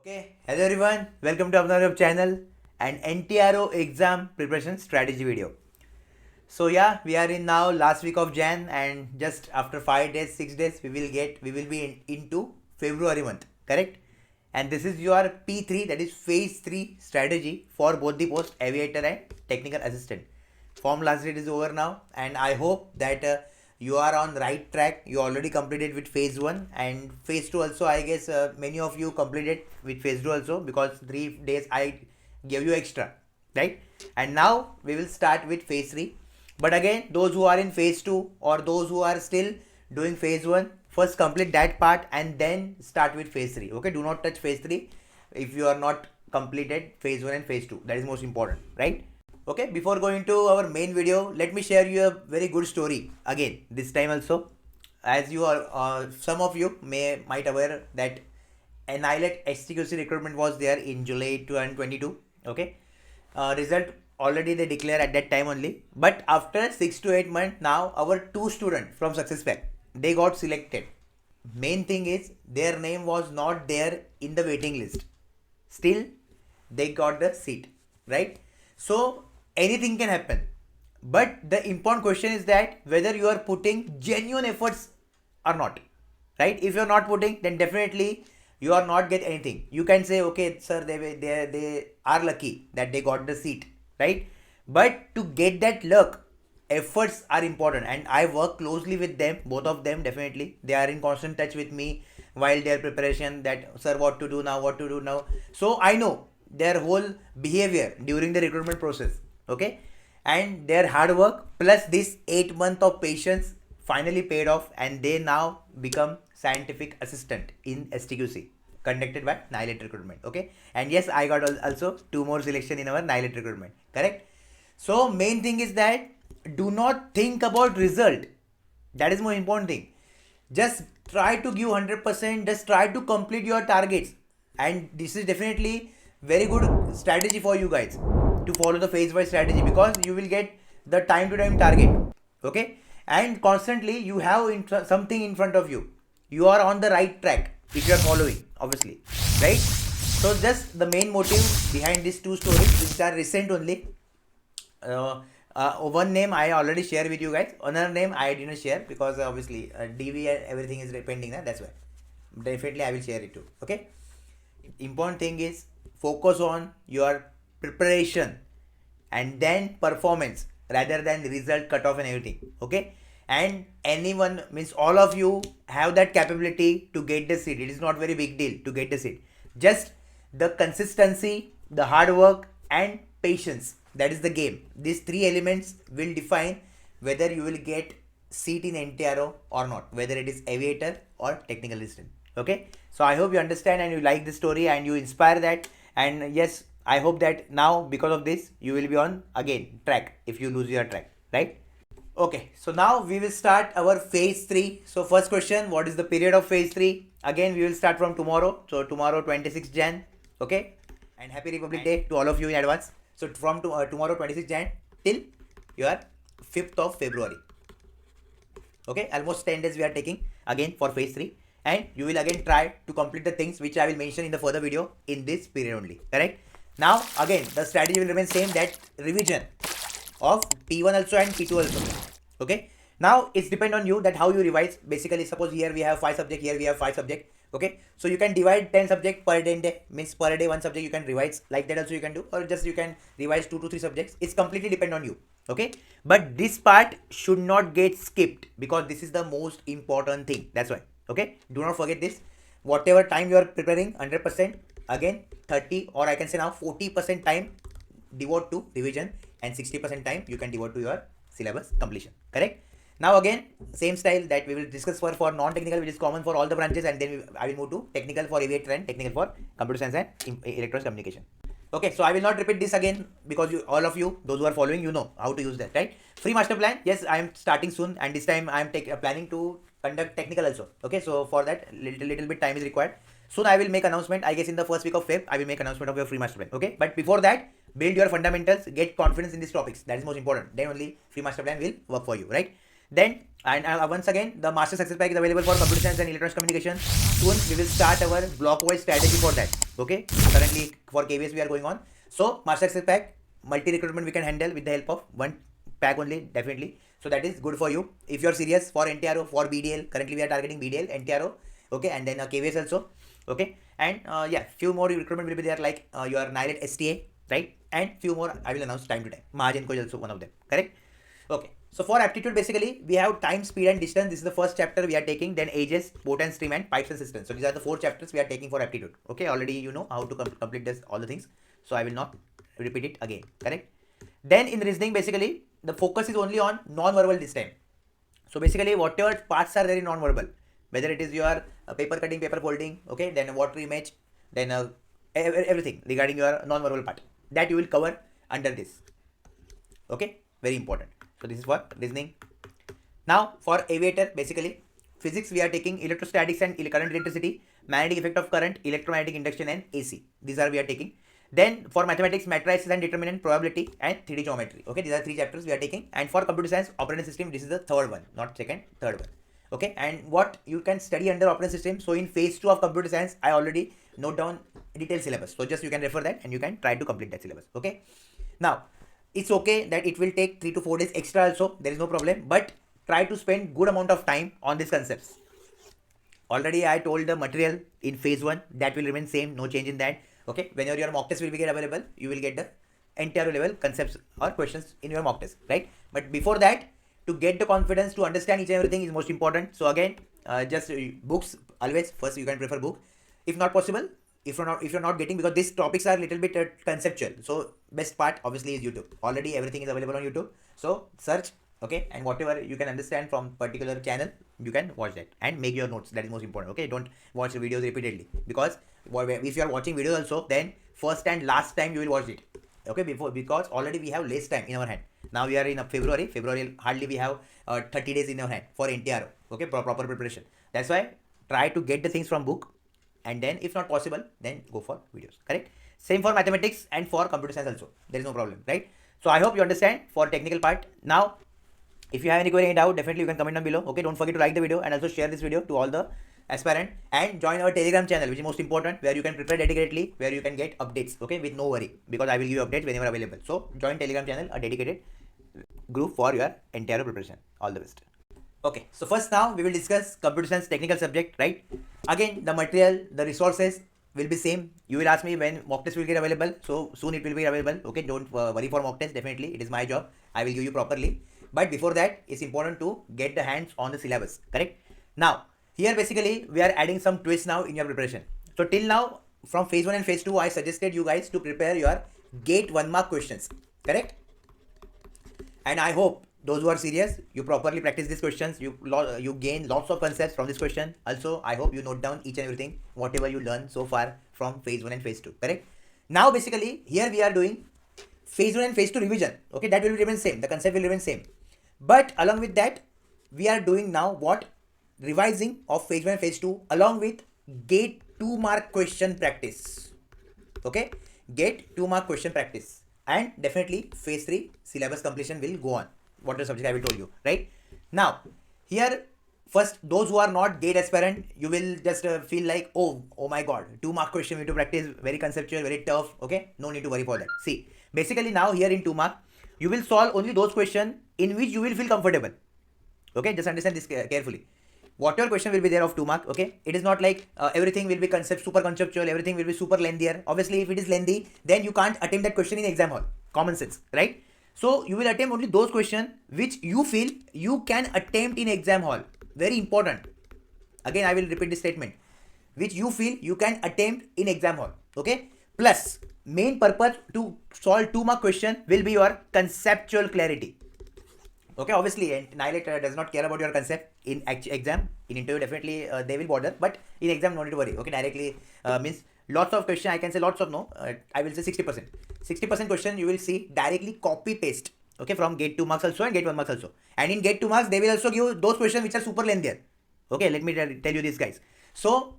Okay, hello everyone, welcome to Aptitude channel and Ntro exam preparation strategy video. So yeah, we are in now last week of Jan and just after 5 days, 6 days we will be into February month, correct? And this is your P3, that is phase 3 strategy for both the post aviator and technical assistant. Form last date is over now and I hope that you are on right track. You already completed with phase 1 and phase 2 also. I guess many of you completed with phase 2 also because 3 days I gave you extra, right? And now we will start with phase 3. But again, those who are in phase 2 or those who are still doing phase 1, first complete that part and then start with phase 3. Okay, do not touch phase 3 if you are not completed phase 1 and phase 2. That is most important, right? Okay, before going to our main video, let me share you a very good story again this time also. As you are, some of you might aware that Annihilate HTQC recruitment was there in July 2022. Okay, result already they declare at that time only. But after 6 to 8 months, now our 2 students from SuccessFact, they got selected. Main thing is their name was not there in the waiting list. Still, they got the seat, right? So anything can happen. But the important question is that whether you are putting genuine efforts or not, right? If you are not putting, then definitely you are not get anything. You can say, okay, sir, they are lucky that they got the seat, right? But to get that luck, efforts are important, and I work closely with them, both of them. Definitely they are in constant touch with me while their preparation, that sir, what to do now. So I know their whole behavior during the recruitment process, okay, and their hard work plus this 8 months of patience finally paid off, and they now become scientific assistant in STQC conducted by Annihilate recruitment. Okay, and yes, I got also 2 more selection in our Annihilate recruitment, correct? So main thing is that do not think about result. That is more important thing. Just try to give 100%. Just try to complete your targets, and this is definitely very good strategy for you guys to follow the phase wise strategy, because you will get the time to time target. Okay, and constantly you have something in front of you. You are on the right track if you are following, obviously, right? So just the main motive behind these 2 stories, which are recent only. One name I already shared with you guys. Another name I didn't share because obviously DV and everything is pending. That's why. Definitely I will share it too. Okay. Important thing is focus on your preparation and then performance rather than result cutoff and everything. Okay. And anyone, means all of you have that capability to get the seat. It is not very big deal to get the seat. Just the consistency, the hard work and patience. That is the game. These 3 elements will define whether you will get seat in Ntro or not, whether it is aviator or technical assistant. Okay. So I hope you understand and you like the story and you inspire that. And yes, I hope that now because of this you will be on again track if you lose your track, right? Okay, so now we will start our phase 3. So first question, what is the period of phase 3? Again, we will start from tomorrow. So tomorrow 26 Jan. Okay, and happy Republic Day to all of you in advance. So from tomorrow 26 Jan till your 5th of February. Okay, almost 10 days we are taking again for phase 3, and you will again try to complete the things which I will mention in the further video in this period only, correct? Now again the strategy will remain same, that revision of P1 also and P2 also. Okay, now it's depend on you that how you revise. Basically, suppose here we have 5 subject, here we have 5 subject. Okay, so you can divide 10 subject per day, means per day 1 subject you can revise, like that also you can do, or just you can revise 2 to 3 subjects. It's completely depend on you. Okay, but this part should not get skipped because this is the most important thing. That's why. Okay, do not forget this. Whatever time you are preparing, 100%, again 30 or I can say now 40% time devote to revision and 60% time you can devote to your syllabus completion, correct? Now again same style that we will discuss for non-technical, which is common for all the branches, and then I will move to technical for aviator and technical for computer science and electronics communication. Okay, so I will not repeat this again because all of you, those who are following, you know how to use that, right? Free master plan, yes, I am starting soon, and this time I am planning to conduct technical also. Okay, so for that little bit time is required. Soon I will make announcement. I guess in the first week of Feb I will make announcement of your free master plan. Okay, but before that, build your fundamentals, get confidence in these topics. That is most important. Then only free master plan will work for you, right? Then once again, the master success pack is available for computer science and electronics communication. Soon we will start our block wise strategy for that. Okay, currently for KVS we are going on. So master access pack, multi recruitment we can handle with the help of one pack only, definitely. So that is good for you if you are serious for NTRO, for BDL. Currently we are targeting BDL, NTRO, okay, and then KVS also, okay. And yeah, few more recruitment will be there, like your NILET STA, right, and few more I will announce time to time. Mahajan is also one of them, correct? Okay. So for aptitude, basically we have time, speed and distance. This is the first chapter we are taking. Then ages, port and stream, and pipes and systems. So these are the 4 chapters we are taking for aptitude. Okay, already you know how to complete this, all the things. So I will not repeat it again, correct? Then in reasoning, basically the focus is only on non-verbal this time. So basically whatever parts are there in non-verbal, whether it is your paper cutting, paper folding, okay, then water image, then everything regarding your non-verbal part, that you will cover under this. Okay, very important. So this is for reasoning. Now for aviator, basically physics we are taking electrostatics and current electricity, magnetic effect of current, electromagnetic induction and AC. These are we are taking. Then for mathematics, matrices and determinant, probability and 3D geometry. Okay, these are 3 chapters we are taking. And for computer science, operating system, this is the third one, not second, third one. Okay, and what you can study under operating system. So in phase 2 of computer science, I already note down detailed syllabus. So just you can refer that and you can try to complete that syllabus. Okay, now it's okay that it will take 3 to 4 days extra also, there is no problem, but try to spend good amount of time on these concepts. Already I told the material in phase 1 that will remain same, no change in that. Okay, whenever your mock test will be available, you will get the entire level concepts or questions in your mock test, right? But before that, to get the confidence to understand each and everything is most important. So again, just books always first, you can prefer book if not possible. If you're not getting, because these topics are little bit conceptual, so best part obviously is YouTube. Already everything is available on YouTube, so search, okay, and whatever you can understand from particular channel, you can watch that and make your notes. That is most important. Okay, don't watch the videos repeatedly, because if you are watching videos also, then first and last time you will watch it, okay, because already we have less time in our hand. Now we are in February hardly we have 30 days in our hand for NTRO, okay, proper preparation. That's why try to get the things from book, and then if not possible, then go for videos, correct? Same for mathematics and for computer science also, there is no problem, right? So I hope you understand for technical part. Now if you have any query, any doubt, definitely you can comment down below. Okay, don't forget to like the video and also share this video to all the aspirant, and join our Telegram channel, which is most important, where you can prepare dedicatedly, where you can get updates, okay, with no worry, because I will give you updates whenever available. So join Telegram channel, a dedicated group for your entire preparation. All the best. Okay, so first now we will discuss computer science technical subject, right? Again, the material, the resources will be same. You will ask me when mock test will get available, so soon it will be available. Okay, don't worry for mock test, definitely it is my job, I will give you properly. But before that, it's important to get the hands on the syllabus, correct? Now here basically we are adding some twists now in your preparation. So till now from phase 1 and phase 2, I suggested you guys to prepare your gate 1 mark questions, correct? And I hope those who are serious, you properly practice these questions, you gain lots of concepts from this question. Also I hope you note down each and everything whatever you learn so far from phase 1 and phase 2, correct? Now basically here we are doing phase 1 and phase 2 revision, okay, that will remain same, the concept will remain same, but along with that we are doing now what, revising of phase 1 and phase 2 along with gate 2 mark question practice, okay, gate 2 mark question practice, and definitely phase 3 syllabus completion will go on, what the subject I will told you, right? Now here first, those who are not gate aspirant, you will just feel like, oh my god, 2 mark question we need to practice, very conceptual, very tough, okay, no need to worry for that. See, basically now here in 2 mark you will solve only those questions in which you will feel comfortable, okay, just understand this carefully. Whatever question will be there of 2 mark, okay, it is not like everything will be super conceptual, everything will be super lengthier. Obviously if it is lengthy, then you can't attempt that question in exam hall, common sense, right? So you will attempt only those questions which you feel you can attempt in exam hall, very important. Again I will repeat this statement, which you feel you can attempt in exam hall, okay? Plus main purpose to solve 2 mark question will be your conceptual clarity. Okay, obviously NILET does not care about your concept in exam. In interview definitely they will bother, but in exam no need to worry. Okay, directly means lots of question, I can say lots of, no, I will say 60% question you will see directly copy paste, okay, from gate 2 marks also and gate 1 marks also. And in gate 2 marks they will also give those questions which are super lengthier. Okay, let me tell you this, guys. So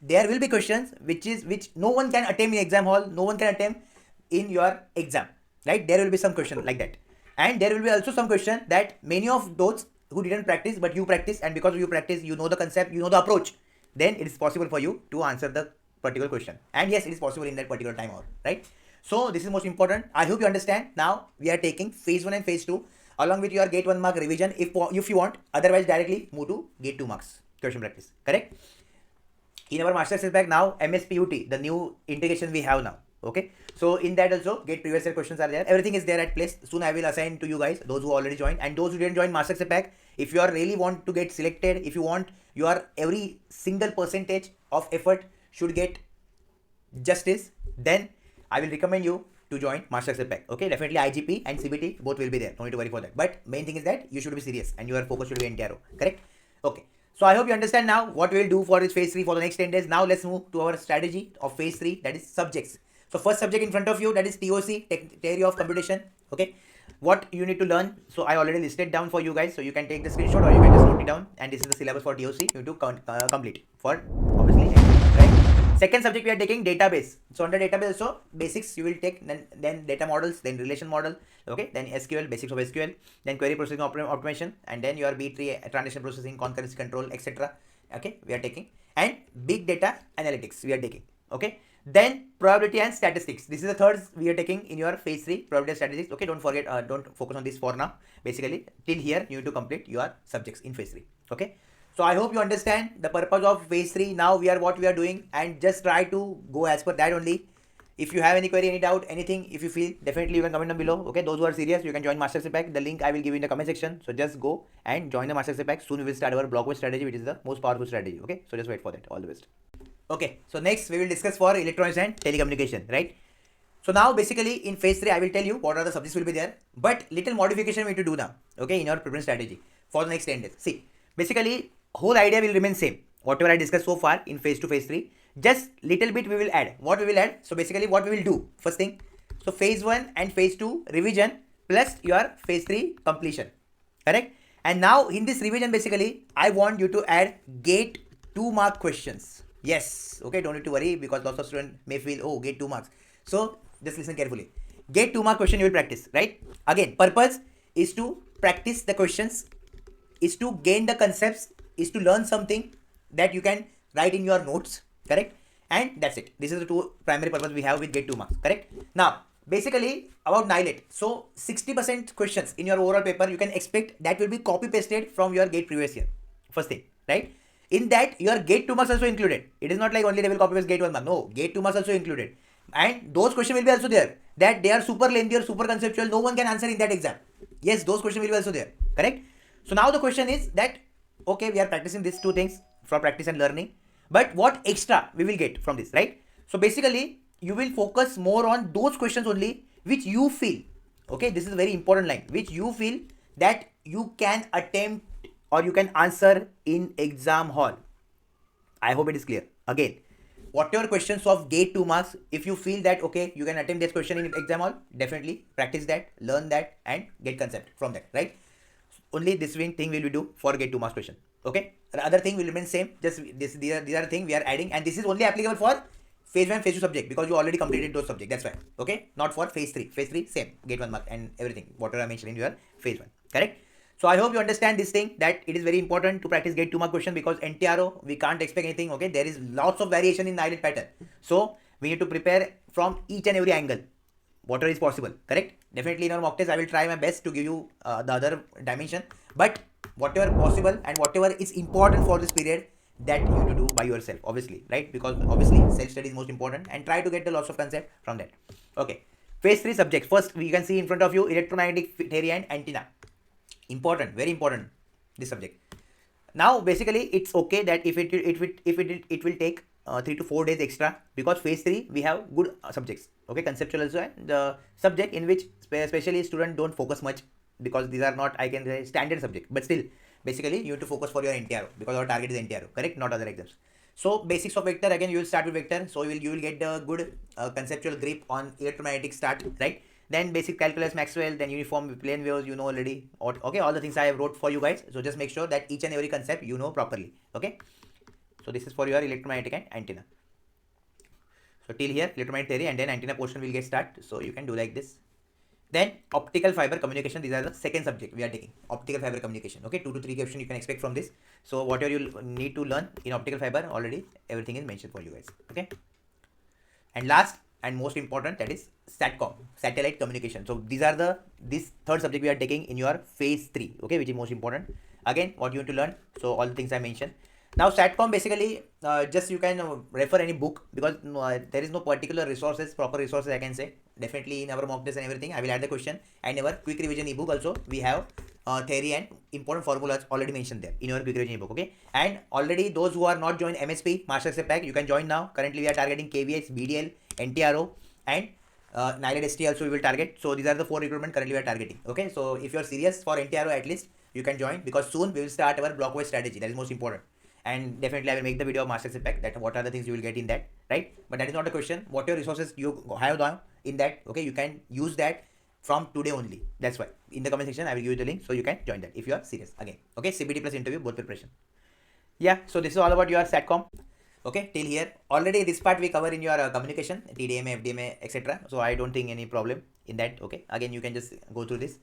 there will be questions which no one can attempt in exam hall, no one can attempt in your exam, right? There will be some question like that. And there will be also some question that many of those who didn't practice, but you practice, and because you practice, you know the concept, you know the approach, then it is possible for you to answer the particular question. And yes, it is possible in that particular time hour, right? So this is most important. I hope you understand. Now we are taking phase 1 and phase 2 along with your gate 1 mark revision if you want. Otherwise, directly move to gate 2 marks question practice. Correct? In our master success pack now, MSPUT, the new integration we have now. Okay, so in that also get previous year questions are there. Everything is there at place. Soon I will assign to you guys, those who already joined and those who didn't join master success pack. If you are really want to get selected, if you want your every single percentage of effort should get justice, then I will recommend you to join master success pack. Okay, definitely IGP and CBT both will be there. No need to worry for that. But main thing is that you should be serious and your focus should be Ntro. Correct? Okay. So I hope you understand now what we will do for this phase 3 for the next 10 days. Now let's move to our strategy of phase 3, that is subjects. So first subject in front of you, that is TOC, Theory of Computation. Okay, what you need to learn. So I already listed down for you guys. So you can take the screenshot or you can just note it down. And this is the syllabus for TOC. You need to complete for obviously, right? Second subject we are taking database. So under database also basics you will take, then data models, then relation model. Okay, then SQL, basics of SQL, then query processing automation, and then your B3 transaction processing, concurrency control, etc. Okay, we are taking, and big data analytics we are taking. Okay, then probability and statistics. This is the third we are taking in your phase 3 probability and statistics. Okay, don't forget, don't focus on this for now. Basically till here you need to complete your subjects in phase 3. Okay, so I hope you understand the purpose of phase 3. Now what we are doing, and just try to go as per that only. If you have any query, any doubt, anything, if you feel, definitely you can comment down below. Okay, those who are serious, you can join master success pack. The link I will give you in the comment section. So just go and join the master success pack. Soon we will start our block based strategy, which is the most powerful strategy. Okay, so just wait for that. All the best. Okay, so next we will discuss for electronics and telecommunication, right? So now basically in phase 3 I will tell you what are the subjects will be there, but little modification we need to do now. Okay, in your preparation strategy for the next 10 days. See, basically whole idea will remain same. Whatever I discussed so far in phase 2, phase 3, just little bit we will add. What we will add? So basically what we will do first thing. So phase 1 and phase 2 revision plus your phase 3 completion. Correct? And now in this revision basically I want you to add gate 2 mark questions. Yes. Okay, don't need to worry because lots of students may feel, oh, gate 2 marks. So just listen carefully. Gate 2 mark question you will practice, right? Again, purpose is to practice the questions, is to gain the concepts, is to learn something that you can write in your notes. Correct? And that's it. This is the two primary purpose we have with gate 2 marks. Correct? Now, basically about Nihilate. So 60% questions in your overall paper you can expect that will be copy pasted from your gate previous year. First thing, right? In that your gate 2 marks also included. It is not like only they will copy paste gate 1 mark. No, gate 2 marks also included. And those questions will be also there. That they are super lengthy or super conceptual. No one can answer in that exam. Yes, those questions will be also there. Correct? So now the question is that, okay, we are practicing these two things for practice and learning. But what extra we will get from this, right? So basically, you will focus more on those questions only which you feel, okay, this is a very important line, which you feel that you can attempt or you can answer in exam hall. I hope it is clear. Again, whatever questions of gate 2 marks, if you feel that, okay, you can attempt this question in exam hall, definitely practice that, learn that and get concept from that, right? Only this thing we will do for gate 2 marks question. Okay, the other thing will remain same. Just these are the thing we are adding, and this is only applicable for phase 1, phase 2 subject because you already completed those subjects. That's why. Okay, not for phase 3. Phase 3 same, gate 1 mark and everything whatever I mentioned in your phase 1. Correct? So I hope you understand this thing, that it is very important to practice gate 2 mark question because NTRO we can't expect anything. Okay, there is lots of variation in Nihilate pattern. So we need to prepare from each and every angle, whatever is possible. Correct? Definitely in our mock test I will try my best to give you the other dimension, but whatever possible and whatever is important for this period, that you need to do by yourself, obviously, right? Because obviously self-study is most important, and try to get the lots of concept from that. Okay, phase 3 subjects. First we can see in front of you electromagnetic theory and antenna. Important, very important, this subject. Now basically it's okay that if it will take 3 to 4 days extra because phase 3 we have good subjects. Okay, conceptual also, and the subject in which especially students don't focus much because these are not, I can say, standard subject, but still basically you have to focus for your NTRO because our target is NTRO, correct? Not other exams. So basics of vector, again you will start with vector, so you will get the good conceptual grip on electromagnetic start, right? Then basic calculus, Maxwell, then uniform plane waves, you know already. Okay, all the things I have wrote for you guys, so just make sure that each and every concept you know properly. Okay, so this is for your electromagnetic and antenna. So till here electromagnetic theory, and then antenna portion will get start. So you can do like this. Then optical fiber communication, these are the second subject we are taking, optical fiber communication. Okay, 2 to 3 questions you can expect from this. So whatever you need to learn in optical fiber, already everything is mentioned for you guys. Okay, and last and most important, that is satcom, satellite communication. So these are this third subject we are taking in your phase 3. Okay, which is most important. Again, what you want to learn, so all the things I mentioned. Now satcom basically, just you can refer any book, because there is no particular resources, proper resources I can say. Definitely in our mock test and everything I will add the question, and our quick revision ebook also we have theory and important formulas already mentioned there in your quick revision ebook. Okay, and already those who are not joined MSP Master Success Pack, you can join now. Currently we are targeting KVS, BDL, NTRO and Niled ST also we will target. So these are the 4 recruitment currently we are targeting. Okay, so if you are serious for NTRO, at least you can join, because soon we will start our blockwise strategy. That is most important. And definitely I will make the video of Master Success Pack, that what are the things you will get in that, right? But that is not a question. What your resources you have now in that, okay, you can use that from today only. That's why in the comment section I will give you the link, so you can join that if you are serious. Again, okay, CBT plus interview, both preparation. Yeah, so this is all about your satcom. Okay, till here already this part we cover in your communication, TDMA, FDMA, etc. So I don't think any problem in that. Okay, again you can just go through this.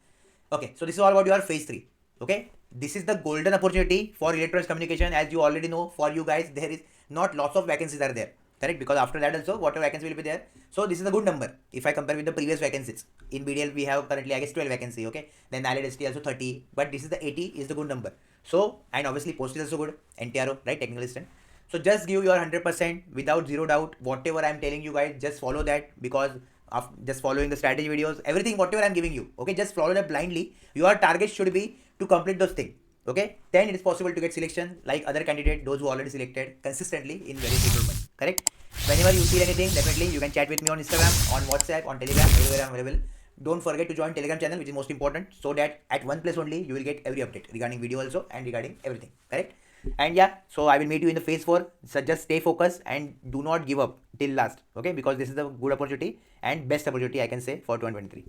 Okay, so this is all about your phase 3. Okay, this is the golden opportunity for electronics communication. As you already know, for you guys there is not lots of vacancies are there, correct? Because after that also whatever vacancy will be there, so this is a good number if I compare with the previous vacancies. In BDL we have currently I guess 12 vacancy. Okay, then Allied ST also 30, but this is the 80 is the good number. So, and obviously post is also good, NTRO, right, technical assistant. So just give your 100% without zero doubt. Whatever I am telling you guys, just follow that, because of just following the strategy videos, everything whatever I am giving you, okay, just follow that blindly. Your target should be to complete those things. Okay, then it is possible to get selection like other candidate, those who already selected consistently in various recruitment. Correct? Whenever you feel anything, definitely you can chat with me on Instagram, on WhatsApp, on Telegram, everywhere I am available. Don't forget to join Telegram channel, which is most important, so that at one place only you will get every update regarding video also and regarding everything. Correct? And yeah, so I will meet you in the phase 4. So just stay focused and do not give up till last. Okay, because this is the good opportunity and best opportunity I can say for 2023.